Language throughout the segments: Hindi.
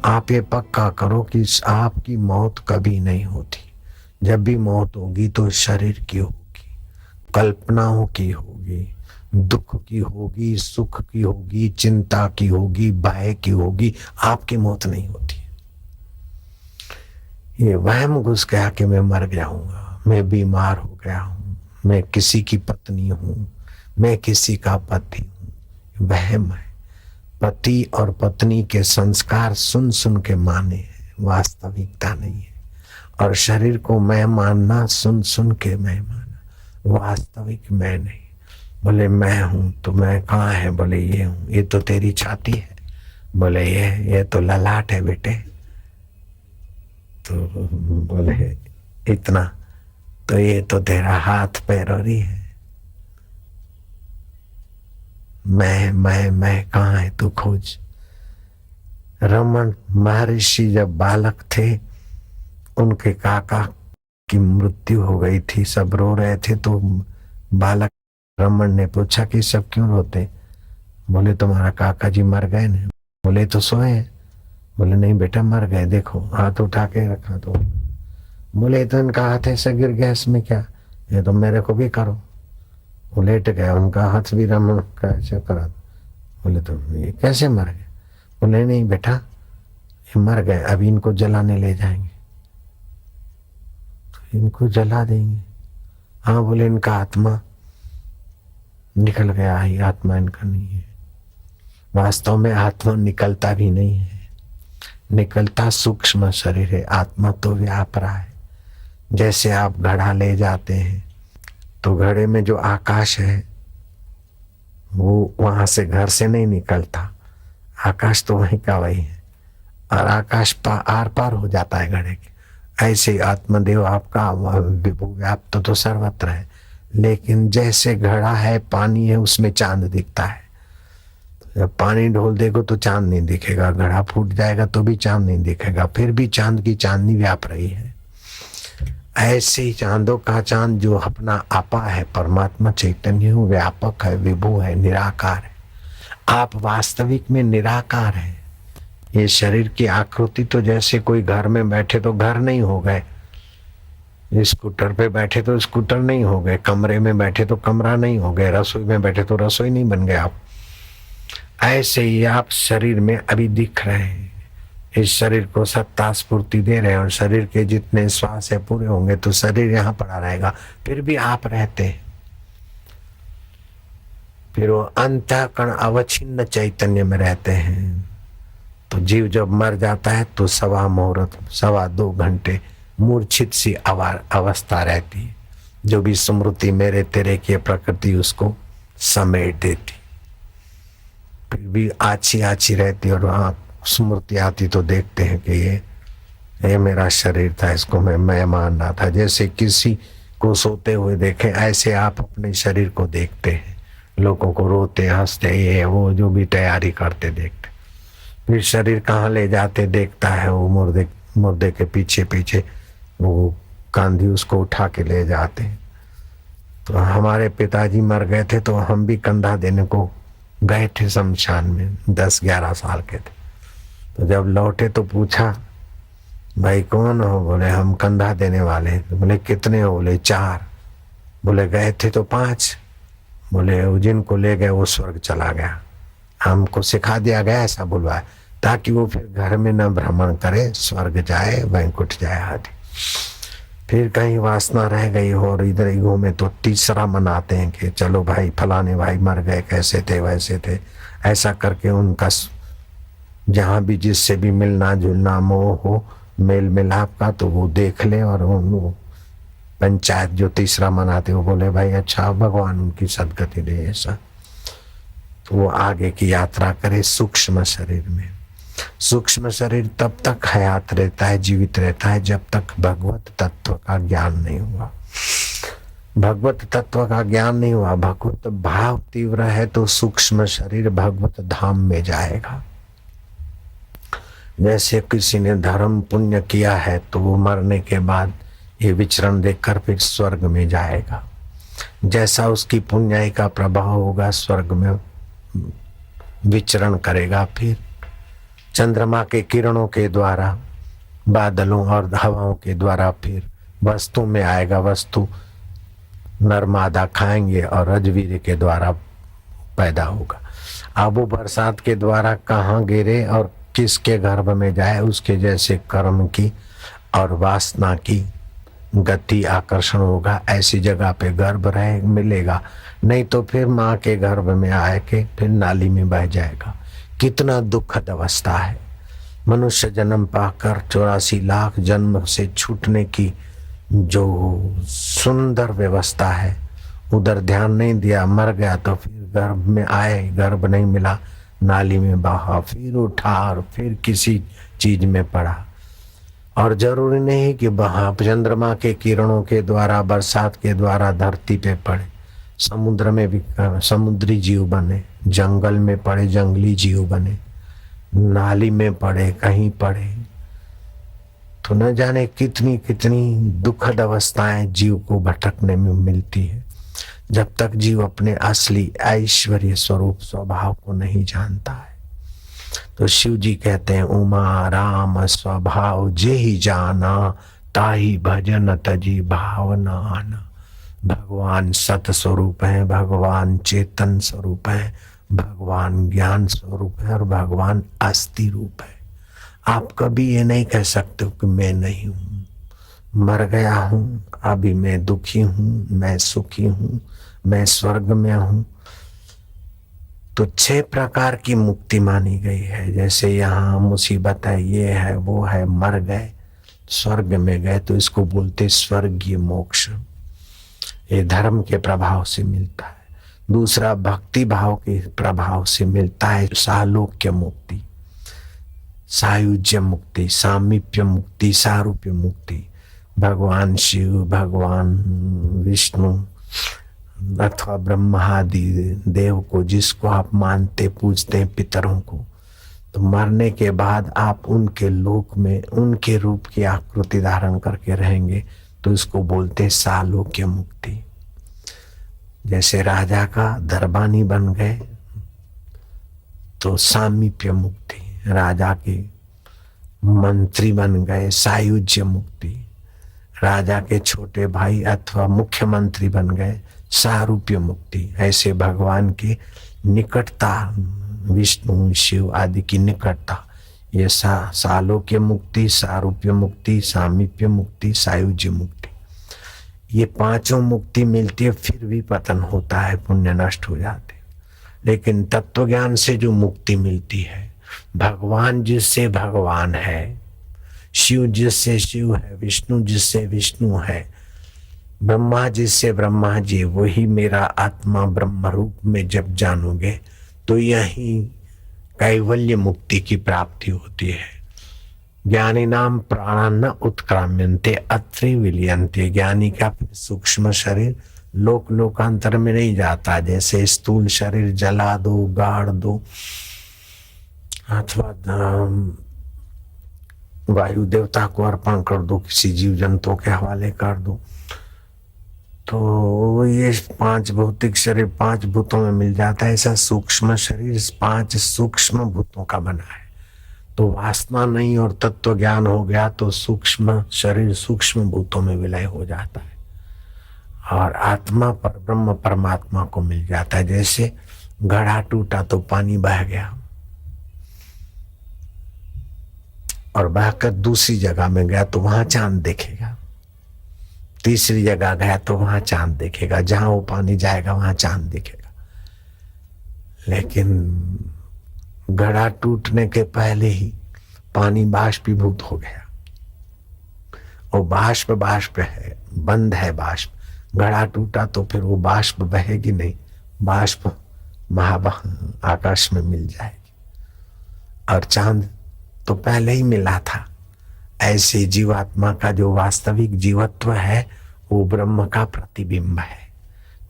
आप ये पक्का करो कि आपकी मौत कभी नहीं होती। जब भी मौत होगी तो शरीर की होगी, कल्पनाओं की होगी, दुख की होगी, सुख की होगी, चिंता की होगी, भय की होगी। आपकी मौत नहीं होती। ये वहम घुस गया कि मैं मर जाऊंगा, मैं बीमार हो गया हूं, मैं किसी की पत्नी हूं, मैं किसी का पति हूं। वहम है। पति और पत्नी के संस्कार सुन सुन के माने हैं, वास्तविकता नहीं है। और शरीर को मैं मानना सुन सुन के मैं माना, वास्तविक मैं नहीं। बोले मैं हूं तो मैं कहाँ है? बोले ये हूं। ये तो तेरी छाती है। बोले ये तो ललाट है बेटे। तो बोले इतना? तो ये तो तेरा हाथ पैर और ही है। मैं कहाँ है? तू खोज। रमन महर्षि जब बालक थे, उनके काका की मृत्यु हो गई थी, सब रो रहे थे। तो बालक रमन ने पूछा कि सब क्यों रोते? बोले तुम्हारा काका जी मर गए ना। बोले तो सोए हैं। बोले नहीं बेटा मर गए, देखो हाथ उठा के रखा तो। बोले तो इनका हाथ ऐसे गिर गया, इसमें क्या? ये तो मेरे को भी करो। वो लेट गया, उनका हाथ भी रमन का ऐसे करा। बोले तो ये कैसे मर गए? बोले नहीं बेटा ये मर गए, अभी इनको जलाने ले जाएंगे। तो इनको जला देंगे? हाँ। बोले इनका आत्मा निकल गया, ही आत्मा इनका नहीं है। वास्तव में आत्मा निकलता भी नहीं है, निकलता सूक्ष्म शरीर है। आत्मा तो व्याप रहा है। जैसे आप घड़ा ले जाते हैं तो घड़े में जो आकाश है वो वहां से घर से नहीं निकलता, आकाश तो वहीं का वही है, और आकाश आर पार हो जाता है घड़े के। ऐसे आत्मदेव आपका विभु व्याप्त तो सर्वत्र है, लेकिन जैसे घड़ा है, पानी है, उसमें चांद दिखता है। जब पानी ढोल देगो तो चांद नहीं दिखेगा, घड़ा फूट जाएगा तो भी चांद नहीं दिखेगा, फिर भी चांद की चांदनी व्याप रही है। ऐसे ही चांदों का चांद जो अपना आपा है, परमात्मा चैतन्य व्यापक है, विभु है, निराकार है। आप वास्तविक में निराकार है। ये शरीर की आकृति तो जैसे कोई घर में बैठे तो घर नहीं हो गए, स्कूटर पे बैठे तो स्कूटर नहीं हो गए, कमरे में बैठे तो कमरा नहीं हो गए, रसोई में बैठे तो रसोई नहीं बन गए आप। ऐसे ही आप शरीर में अभी दिख रहे हैं, इस शरीर को सत्ता स्फूर्ति दे रहे हैं, और शरीर के जितने श्वास है पूरे होंगे तो शरीर यहाँ पड़ा रहेगा, फिर भी आप रहते हैं। फिर वो अंतःकरण अवच्छिन्न चैतन्य में रहते हैं। तो जीव जब मर जाता है तो सवा मुहूर्त, 2.25 घंटे मूर्छित सी अवस्था रहती है, जो भी स्मृति मेरे तेरे की प्रकृति उसको समेट देती। फिर भी आछी आछी रहती, और वहाँ स्मृति आती तो देखते हैं कि ये मेरा शरीर था, इसको मैं मान रहा था। जैसे किसी को सोते हुए देखे, ऐसे आप अपने शरीर को देखते हैं, लोगों को रोते हंसते ये वो जो भी तैयारी करते देखते। फिर शरीर कहाँ ले जाते देखता है, वो मुर्दे के पीछे पीछे वो कांधी उसको उठा के ले जाते। तो हमारे पिताजी मर गए थे तो हम भी कंधा देने को गए थे शमशान में, 10-11 साल के थे। तो जब लौटे तो पूछा भाई कौन हो? बोले हम कंधा देने वाले। तो बोले कितने हो? बोले 4। बोले गए थे तो 5। बोले जिनको ले गए वो स्वर्ग चला गया, हमको सिखा दिया गया ऐसा बुलवाया, ताकि वो फिर घर में न भ्रमण करे, स्वर्ग जाए, वैकुंठ जाए आदि। फिर कहीं वासना रह गई हो और इधर ही घूमे तो तीसरा मनाते हैं कि चलो भाई फलाने भाई मर गए, कैसे थे वैसे थे, ऐसा करके उनका जहाँ भी जिससे भी मिलना जुलना मोह हो, मेल मिलाप का, तो वो देख ले। और वो पंचायत जो तीसरा मनाते वो बोले भाई अच्छा भगवान उनकी सदगति दे, ऐसा। तो वो आगे की यात्रा करे सूक्ष्म शरीर में। सूक्ष्म शरीर तब तक हयात रहता है, जीवित रहता है, जब तक भगवत तत्व का ज्ञान नहीं हुआ। भगवत तत्व का ज्ञान नहीं हुआ, भगवत भाव तीव्र है तो सूक्ष्म शरीर भगवत धाम में जाएगा। जैसे किसी ने धर्म पुण्य किया है तो वो मरने के बाद ये विचरण देखकर फिर स्वर्ग में जाएगा। जैसा उसकी पुण्याई का प्रभाव होगा, स्वर्ग में विचरण करेगा। फिर चंद्रमा के किरणों के द्वारा, बादलों और हवाओं के द्वारा फिर वस्तु में आएगा। वस्तु नरमादा खाएंगे और रजवीर के द्वारा पैदा होगा। अब वो बरसात के द्वारा कहाँ गिरे और किसके गर्भ में जाए, उसके जैसे कर्म की और वासना की गति आकर्षण होगा। ऐसी जगह पे गर्भ रहे मिलेगा, नहीं तो फिर माँ के गर्भ में आए के फिर नाली में बह जाएगा। कितना दुखद अवस्था है। मनुष्य जन्म पाकर 84 लाख जन्म से छूटने की जो सुंदर व्यवस्था है, उधर ध्यान नहीं दिया, मर गया तो फिर गर्भ में आए, गर्भ नहीं मिला, नाली में बहा, फिर उठा और फिर किसी चीज में पड़ा। और जरूरी नहीं कि वहां चंद्रमा के किरणों के द्वारा, बरसात के द्वारा धरती पे पड़े। समुद्र में भी समुद्री जीव बने, जंगल में पड़े जंगली जीव बने, नाली में पड़े, कहीं पड़े, तो न जाने कितनी कितनी दुखद अवस्थाएं जीव को भटकने में मिलती है, जब तक जीव अपने असली ऐश्वर्य स्वरूप स्वभाव को नहीं जानता है। तो शिव जी कहते हैं, उमा राम स्वभाव जेहि जाना, ताहि भजन तजी भावना। भगवान सत स्वरूप है, भगवान चेतन स्वरूप है, भगवान ज्ञान स्वरूप है और भगवान अस्थि रूप है। आप कभी ये नहीं कह सकते कि मैं नहीं हूँ, मर गया हूँ, अभी मैं दुखी हूँ, मैं सुखी हूँ, मैं स्वर्ग में हूँ। तो 6 प्रकार की मुक्ति मानी गई है। जैसे यहाँ मुसीबत है, ये है, वो है, मर गए, स्वर्ग में गए, तो इसको बोलते स्वर्गीय मोक्ष। ये धर्म के प्रभाव से मिलता है। दूसरा भक्ति भाव के प्रभाव से मिलता है सालोक्य मुक्ति, सायुज्य मुक्ति, सामीप्य मुक्ति, सारूप्य मुक्ति। भगवान शिव, भगवान विष्णु अथवा ब्रह्मादि देव को, जिसको आप मानते पूजते हैं, पितरों को, तो मरने के बाद आप उनके लोक में उनके रूप की आकृति धारण करके रहेंगे, तो इसको बोलते हैं सालोक्य मुक्ति। जैसे राजा का दरबानी बन गए तो सामीप्य मुक्ति, राजा के मंत्री बन गए सायुज्य मुक्ति, राजा के छोटे भाई अथवा मुख्यमंत्री बन गए सारूप्य मुक्ति। ऐसे भगवान की निकटता, विष्णु शिव आदि की निकटता, ये सालोक्य मुक्ति, सारूप्य मुक्ति, सामीप्य मुक्ति, सायुज्य मुक्ति, ये 5 मुक्ति मिलती है। फिर भी पतन होता है, पुण्य नष्ट हो जाते। लेकिन तत्व ज्ञान से जो मुक्ति मिलती है, भगवान जिससे भगवान है, शिव जिससे शिव है, विष्णु जिससे विष्णु है, ब्रह्मा जिससे ब्रह्मा जी, वही मेरा आत्मा ब्रह्म रूप में जब जानोगे, तो यही कैवल्य मुक्ति की प्राप्ति होती है। ज्ञानी नाम प्राणा न उत्क्राम्यन्ते अत्रि विलियन्ते। ज्ञानी का फिर सूक्ष्म शरीर लोक लोकांतर में नहीं जाता। जैसे स्थूल शरीर जला दो, गाड़ दो, अथवा वायु देवता को अर्पण कर दो, किसी जीव जंतु के हवाले कर दो, तो ये 5 भौतिक शरीर 5 भूतों में मिल जाता है। ऐसा सूक्ष्म शरीर 5 सूक्ष्म भूतों का बना है। तो वासना नहीं और तत्व ज्ञान हो गया तो सूक्ष्म शरीर सूक्ष्म भूतों में विलय हो जाता है और आत्मा पर ब्रह्म परमात्मा को मिल जाता है। जैसे घड़ा टूटा तो पानी बह गया और बहकर दूसरी जगह में गया तो वहां चांद देखेगा, तीसरी जगह गया तो वहां चांद देखेगा, जहां वो पानी जाएगा वहां चांद दिखेगा। लेकिन घड़ा टूटने के पहले ही पानी बाष्पीभूत हो गया, वो बाष्प है, बंद है बाष्प। घड़ा टूटा तो फिर वो बाष्प बहेगी नहीं, बाष्प आकाश में मिल जाएगी और चांद तो पहले ही मिला था। ऐसे जीवात्मा का जो वास्तविक जीवत्व है वो ब्रह्म का प्रतिबिंब है।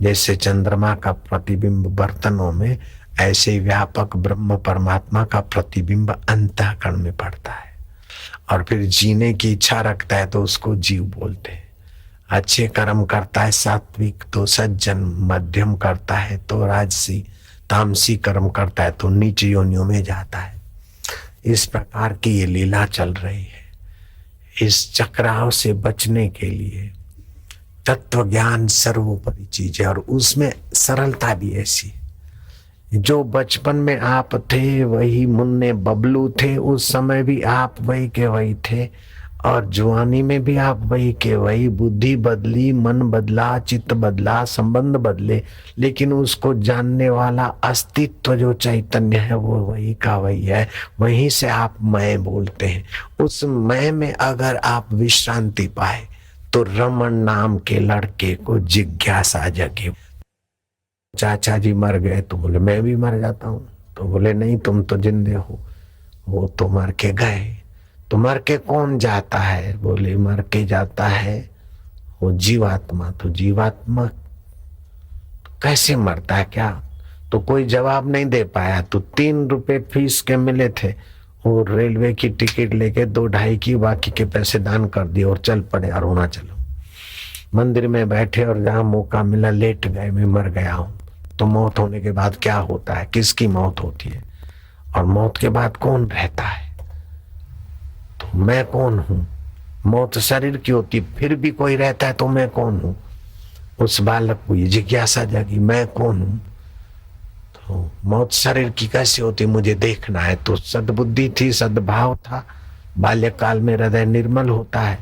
जैसे चंद्रमा का प्रतिबिंब बर्तनों में, ऐसे व्यापक ब्रह्म परमात्मा का प्रतिबिंब अंतःकरण में पड़ता है और फिर जीने की इच्छा रखता है तो उसको जीव बोलते हैं। अच्छे कर्म करता है सात्विक तो सज्जन, मध्यम करता है तो राजसी, तामसी कर्म करता है तो नीच योनियों में जाता है। इस प्रकार की ये लीला चल रही है। इस चक्राव से बचने के लिए तत्व ज्ञान सर्वोपरि चीज है, और उसमें सरलता भी ऐसी। जो बचपन में आप थे वही मुन्ने बबलू थे, उस समय भी आप वही के वही थे, और जवानी में भी आप वही के वही। बुद्धि बदली, मन बदला, चित्त बदला, संबंध बदले, लेकिन उसको जानने वाला अस्तित्व जो चैतन्य है वो वही का वही है। वहीं से आप मैं बोलते हैं। उस मैं में अगर आप विश्रांति पाए तो रमन नाम के लड़के को जिज्ञासा जगी। चाचा जी मर गए तो बोले मैं भी मर जाता हूँ, तो बोले नहीं तुम तो जिंदे हो, वो तो मर के गए। तो मर के कौन जाता है? बोले मर के जाता है वो जीवात्मा। तो जीवात्मा कैसे मरता है क्या? तो कोई जवाब नहीं दे पाया। तो 3 रुपए फीस के मिले थे, वो रेलवे की टिकट लेके 2-2.5 की बाकी के पैसे दान कर दिए और चल पड़े अरुणाचल। मंदिर में बैठे और जहां मौका मिला लेट गए, मैं मर गया हूं। तो मौत होने के बाद क्या होता है? किसकी मौत होती है? और मौत के बाद कौन रहता है? तो मैं कौन हूं? मौत शरीर की होती, फिर भी कोई रहता है तो मैं कौन हूं? उस बालक को ये जिज्ञासा जागी, मैं कौन हूं? तो मौत शरीर की कैसे होती मुझे देखना है। तो सद्बुद्धि थी, सद्भाव था। बाल्यकाल में हृदय निर्मल होता है।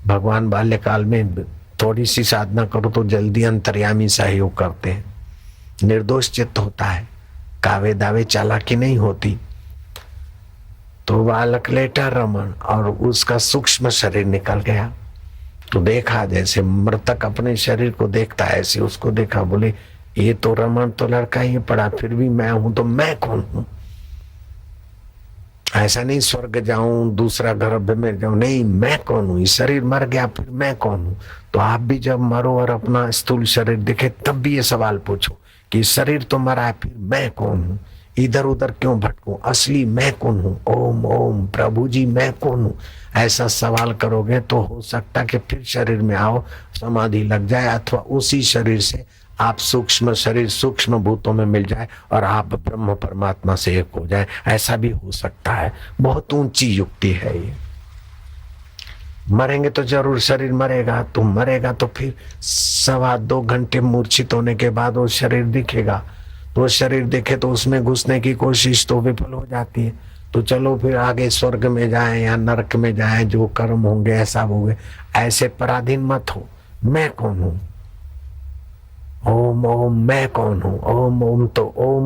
भगवान बाल्यकाल में थोड़ी सी साधना करो तो जल्दी अंतर्यामी सहयोग करते हैं। निर्दोष चित्त होता है, कावे दावे चालाकी नहीं होती। तो बालक लेटा रमन और उसका सूक्ष्म शरीर निकल गया। तो देखा जैसे मृतक अपने शरीर को देखता है, ऐसे उसको देखा। बोले ये तो रमन तो लड़का ही पड़ा, फिर भी मैं हूं तो मैं कौन हूं? ऐसा नहीं स्वर्ग जाऊं, दूसरा गर्भ में जाऊं, नहीं, मैं कौन हूं? शरीर मर गया, फिर मैं कौन हूं? तो आप भी जब मरो और अपना स्थूल शरीर दिखे तब भी ये सवाल पूछो कि शरीर तो मरा है, फिर मैं कौन हूं? इधर उधर क्यों भटकूं? असली मैं कौन हूं? ओम ओम प्रभु जी मैं कौन हूं? ऐसा सवाल करोगे तो हो सकता कि फिर शरीर में आओ, समाधि लग जाए, अथवा उसी शरीर से आप सूक्ष्म शरीर सूक्ष्म भूतों में मिल जाए और आप ब्रह्म परमात्मा से एक हो जाए। ऐसा भी हो सकता है। बहुत ऊंची युक्ति है ये। मरेंगे तो जरूर शरीर मरेगा, तो मरेगा तो फिर 2.25 घंटे मूर्छित होने के बाद वो शरीर दिखेगा। तो शरीर दिखे तो उसमें घुसने की कोशिश तो विफल हो जाती है। तो चलो फिर आगे स्वर्ग में जाए या नरक में जाए, जो कर्म होंगे ऐसा होंगे। ऐसे पराधीन मत हो। मैं कौन हूं? ओम ओम मैं कौन हूं? ओम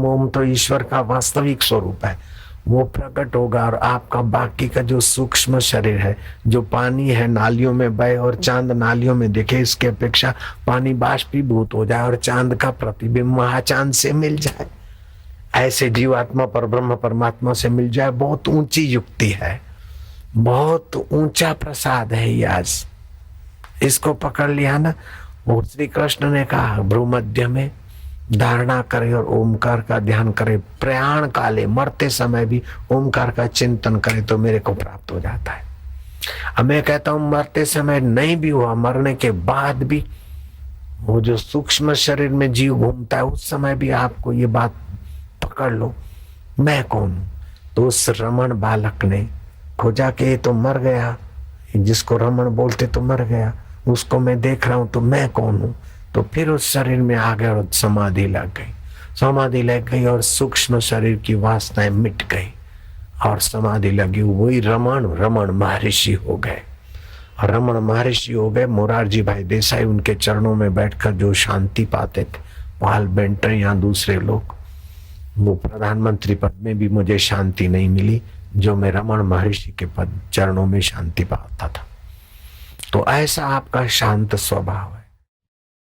ओम तो ईश्वर का वास्तविक स्वरूप है, वो प्रकट होगा। और आपका बाकी का जो सूक्ष्म शरीर है, जो पानी है नालियों में बहे और चांद नालियों में दिखे, इसके अपेक्षा पानी बाष्पीभूत हो जाए और चांद का प्रतिबिंब महाचांद से मिल जाए, ऐसे जीवात्मा पर ब्रह्म परमात्मा से मिल जाए। बहुत ऊंची युक्ति है, बहुत ऊंचा प्रसाद है ये। आज इसको पकड़ लिया ना। वो श्री कृष्ण ने कहा भ्रूमध्य में धारणा करे और ओमकार का ध्यान करे, प्रयाण काले मरते समय भी ओमकार का चिंतन करे तो मेरे को प्राप्त हो जाता है। अब मैं कहता हूं मरते समय नहीं भी हुआ, मरने के बाद भी वो जो सूक्ष्म शरीर में जीव घूमता है, उस समय भी आपको ये बात पकड़ लो, मैं कौन हूं? तो उस रमण बालक ने खोजा कि ये तो मर गया, जिसको रमण बोलते तो मर गया, उसको मैं देख रहा हूं तो मैं कौन हूं? तो फिर उस शरीर में आ गए और समाधि लग गई। समाधि लग गई और सूक्ष्म शरीर की वासनाएं मिट गई और समाधि लगी। वही रमण महर्षि हो गए। और रमण महर्षि हो गए। मोरारजी भाई देसाई उनके चरणों में बैठकर जो शांति पाते थे, पाल बेंटर या दूसरे लोग, वो प्रधानमंत्री पद में भी मुझे शांति नहीं मिली जो मैं रमण महर्षि के पद चरणों में शांति पाता था। तो ऐसा आपका शांत स्वभाव है।